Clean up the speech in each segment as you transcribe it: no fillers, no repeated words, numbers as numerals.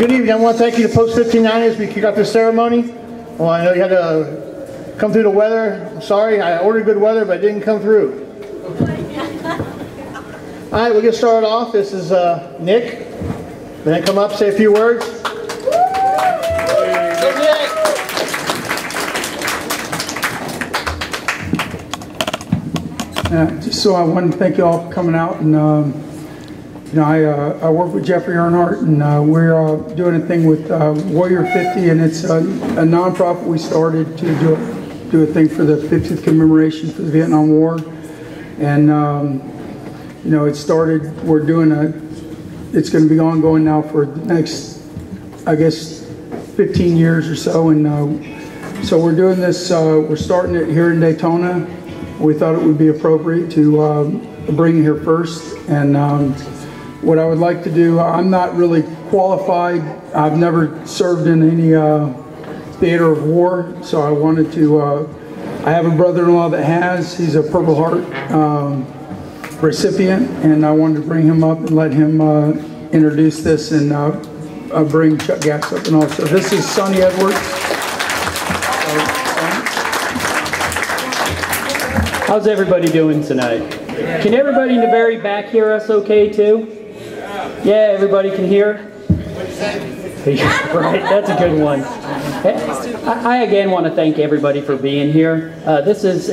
Good evening. I want to thank you to Post 1590 as we kick off this ceremony. Well, I know you had to come through the weather. I'm sorry. I ordered good weather, but it didn't come through. All right, we'll get started off. This is Nick. Then come up, say a few words. Just so I want to thank you all for coming out, and you know, I work with Jeffrey Earnhardt, and we're doing a thing with Warrior 50, and it's a nonprofit we started to do a thing for the 50th commemoration for the Vietnam War, and you know, it started. We're doing it's going to be ongoing now for the next, I guess, 15 years or so, and so we're doing this. We're starting it here in Daytona. We thought it would be appropriate to bring it here first, and what I would like to do, I'm not really qualified. I've never served in any theater of war, so I wanted to, I have a brother-in-law that has. He's a Purple Heart recipient, and I wanted to bring him up and let him introduce this, and bring Chuck Gass up and also. This is Sonny Edwards. How's everybody doing tonight? Can everybody in the very back hear us okay too? Yeah, everybody can hear? Right, that's a good one. I again want to thank everybody for being here. This is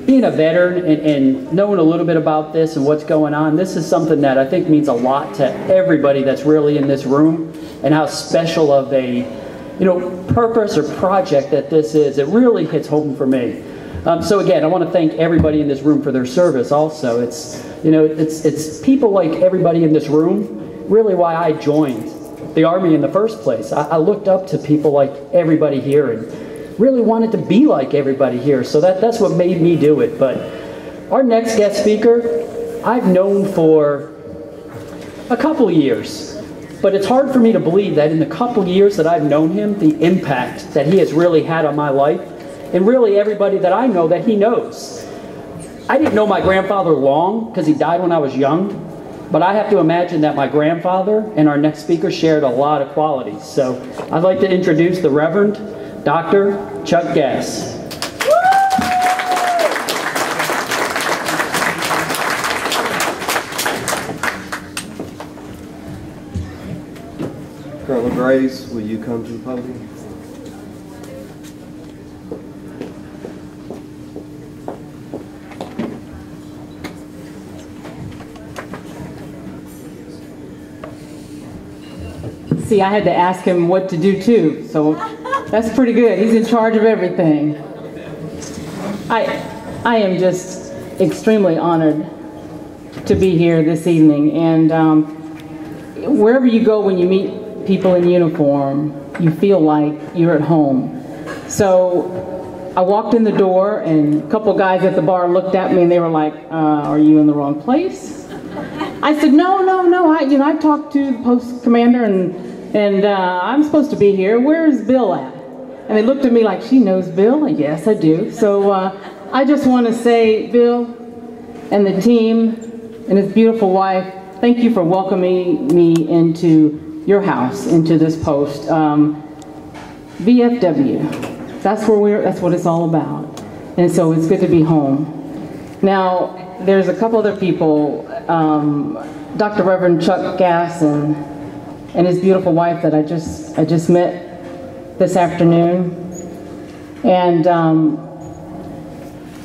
being a veteran and knowing a little bit about this and what's going on, this is something that I think means a lot to everybody that's really in this room, and how special of a, you know, purpose or project that this is. It really hits home for me. So again, I want to thank everybody in this room for their service also. It's, you know, it's people like everybody in this room, really why I joined the Army in the first place. I looked up to people like everybody here and really wanted to be like everybody here. So that's what made me do it. But our next guest speaker, I've known for a couple years. But it's hard for me to believe that in the couple years that I've known him, the impact that he has really had on my life, and really everybody that I know that he knows. I didn't know my grandfather long because he died when I was young, but I have to imagine that my grandfather and our next speaker shared a lot of qualities. So I'd like to introduce the Reverend Dr. Chuck Gass. Colonel Grace, will you come to the podium? See, I had to ask him what to do too, so that's pretty good. He's in charge of everything. I am just extremely honored to be here this evening, and wherever you go when you meet people in uniform, you feel like you're at home. So I walked in the door, and a couple guys at the bar looked at me and they were like, are you in the wrong place? I said, no, I talked to the post commander, and I'm supposed to be here. Where's Bill at? And they looked at me like, she knows Bill? And yes, I do. So I just want to say, Bill and the team and his beautiful wife, thank you for welcoming me into your house, into this post. VFW, that's what it's all about. And so it's good to be home. Now, there's a couple other people, Dr. Reverend Chuck Gass and his beautiful wife that I just met this afternoon, and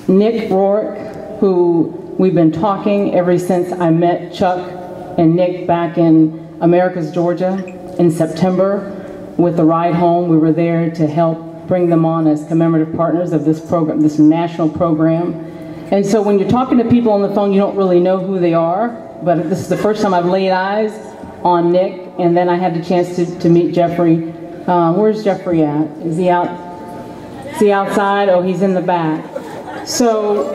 Nick Rourke, who we've been talking ever since I met Chuck and Nick back in Americus, Georgia in September with the Ride Home. We were there to help bring them on as commemorative partners of this program, this national program. And so when you're talking to people on the phone, you don't really know who they are, but this is the first time I've laid eyes on Nick, and then I had the chance to meet Jeffrey. Where's Jeffrey at? Is he out? Is he outside? Oh, he's in the back. So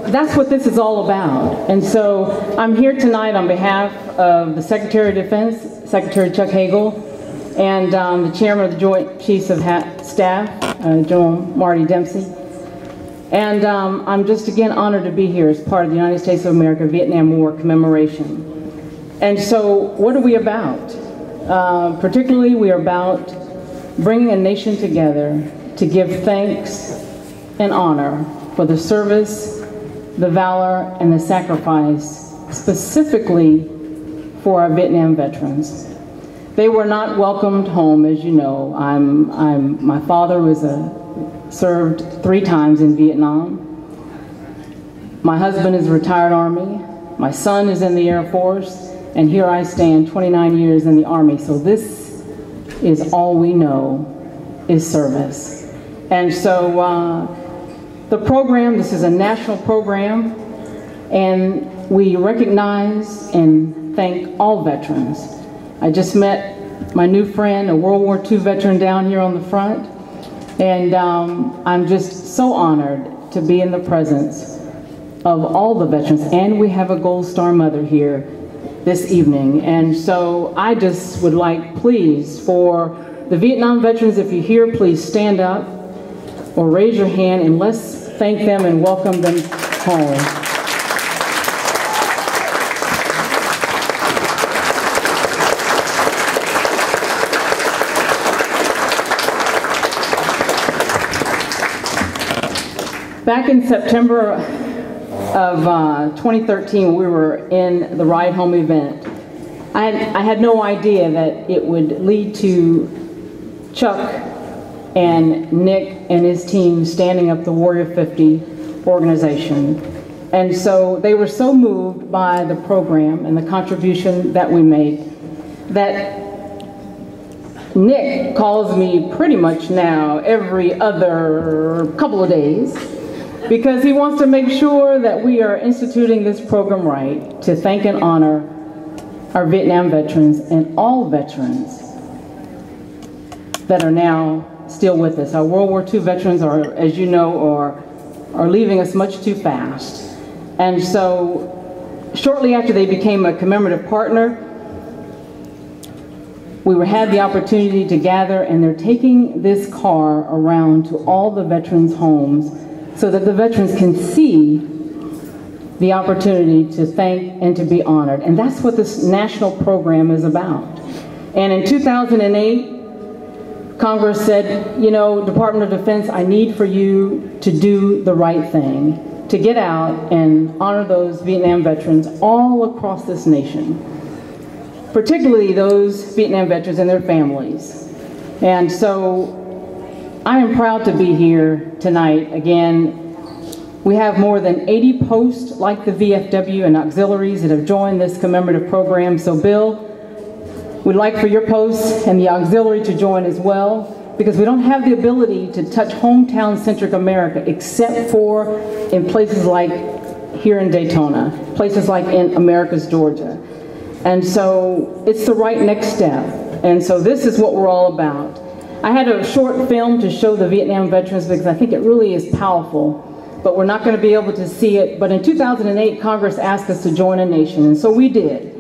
that's what this is all about. And so I'm here tonight on behalf of the Secretary of Defense, Secretary Chuck Hagel, and the Chairman of the Joint Chiefs of Staff, General Marty Dempsey. And I'm just again honored to be here as part of the United States of America Vietnam War commemoration. And so what are we about? Particularly, we are about bringing a nation together to give thanks and honor for the service, the valor, and the sacrifice, specifically for our Vietnam veterans. They were not welcomed home, as you know. My father served 3 times in Vietnam. My husband is a retired Army. My son is in the Air Force. And here I stand, 29 years in the Army. So this is all we know is service. And so the program, this is a national program, and we recognize and thank all veterans. I just met my new friend, a World War II veteran down here on the front, and I'm just so honored to be in the presence of all the veterans, and we have a Gold Star mother here this evening. And so I just would like, please, for the Vietnam veterans, if you're here, please stand up or raise your hand, and let's thank them and welcome them home. Back in September of 2013, we were in the Ride Home event. I had no idea that it would lead to Chuck and Nick and his team standing up the Warrior 50 organization. And so they were so moved by the program and the contribution that we made that Nick calls me pretty much now every other couple of days, because he wants to make sure that we are instituting this program right to thank and honor our Vietnam veterans and all veterans that are now still with us. Our World War II veterans are, as you know, are leaving us much too fast. And so shortly after they became a commemorative partner, we had the opportunity to gather, and they're taking this car around to all the veterans' homes so that the veterans can see the opportunity to thank and to be honored. And that's what this national program is about. And in 2008, Congress said, you know, Department of Defense, I need for you to do the right thing, to get out and honor those Vietnam veterans all across this nation, particularly those Vietnam veterans and their families. And so I am proud to be here tonight. Again, we have more than 80 posts like the VFW and auxiliaries that have joined this commemorative program. So Bill, we'd like for your posts and the auxiliary to join as well, because we don't have the ability to touch hometown-centric America except for in places like here in Daytona, places like in Americus, Georgia. And so it's the right next step. And so this is what we're all about. I had a short film to show the Vietnam veterans because I think it really is powerful, but we're not going to be able to see it. But in 2008, Congress asked us to join a nation, and so we did.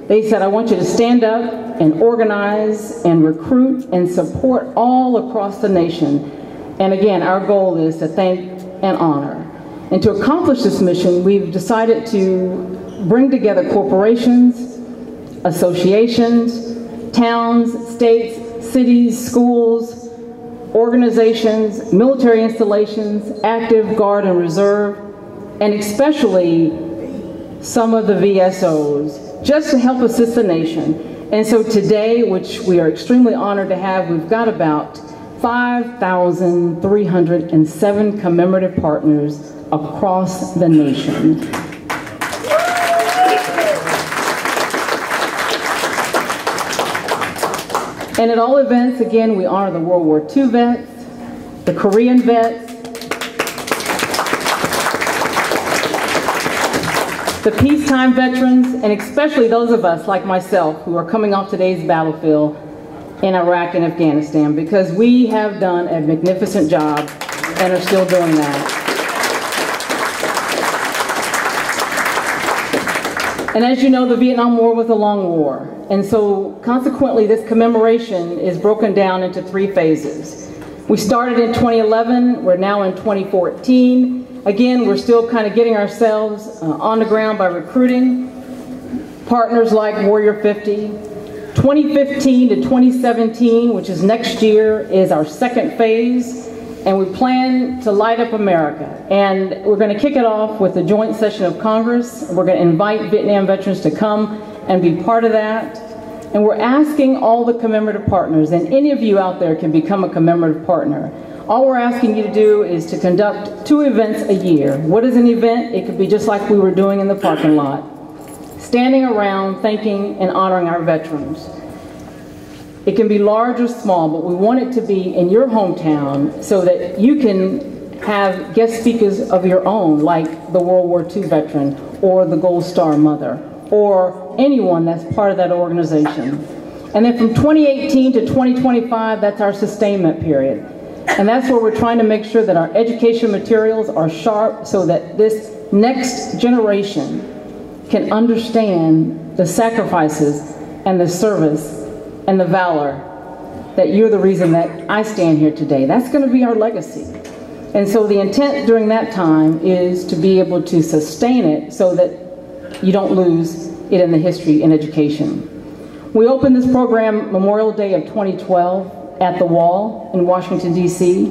They said, I want you to stand up and organize and recruit and support all across the nation. And again, our goal is to thank and honor. And to accomplish this mission, we've decided to bring together corporations, associations, towns, states, cities, schools, organizations, military installations, active, guard, and reserve, and especially some of the VSOs, just to help assist the nation. And so today, which we are extremely honored to have, we've got about 5,307 commemorative partners across the nation. And at all events, again, we honor the World War II vets, the Korean vets, the peacetime veterans, and especially those of us like myself who are coming off today's battlefield in Iraq and Afghanistan, because we have done a magnificent job and are still doing that. And as you know, the Vietnam War was a long war. And so consequently, this commemoration is broken down into 3 phases. We started in 2011, we're now in 2014. Again, we're still kind of getting ourselves on the ground by recruiting partners like Warrior 50, 2015 to 2017, which is next year, is our second phase, and we plan to light up America. And we're going to kick it off with a joint session of Congress. We're going to invite Vietnam veterans to come and be part of that. And we're asking all the commemorative partners, and any of you out there can become a commemorative partner. All we're asking you to do is to conduct 2 events a year. What is an event? It could be just like we were doing in the parking lot, standing around thanking and honoring our veterans. It can be large or small, but we want it to be in your hometown so that you can have guest speakers of your own, like the World War II veteran or the Gold Star mother, or anyone that's part of that organization. And then from 2018 to 2025, that's our sustainment period. And that's where we're trying to make sure that our education materials are sharp so that this next generation can understand the sacrifices and the service and the valor that you're the reason that I stand here today. That's going to be our legacy. And so the intent during that time is to be able to sustain it so that you don't lose it in the history and education. We opened this program Memorial Day of 2012 at the Wall in Washington, D.C.